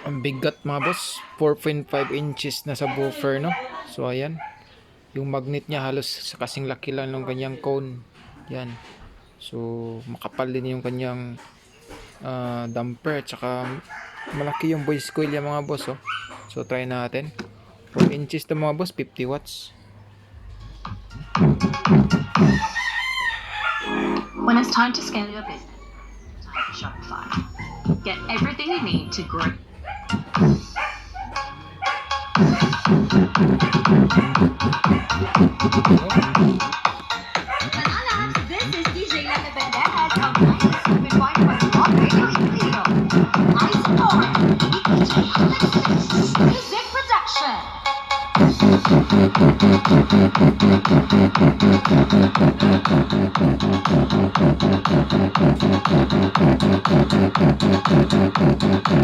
Ang bigat mga boss, 4.5 inches na sa woofer, no? So ayan, yung magnet niya halos kasing laki lang ng kanyang cone. Yan. So makapal din yung kanyang damper, tsaka malaki yung voice coil yan mga boss, oh. So try natin. 4 inches to mga boss, 50 watts. When it's time to scale your business, type Shopify. Get everything you need to grow. This is DJ Lana Bendejas of 97.1 Radio Iloilo. I support DJ Alexis Music Production.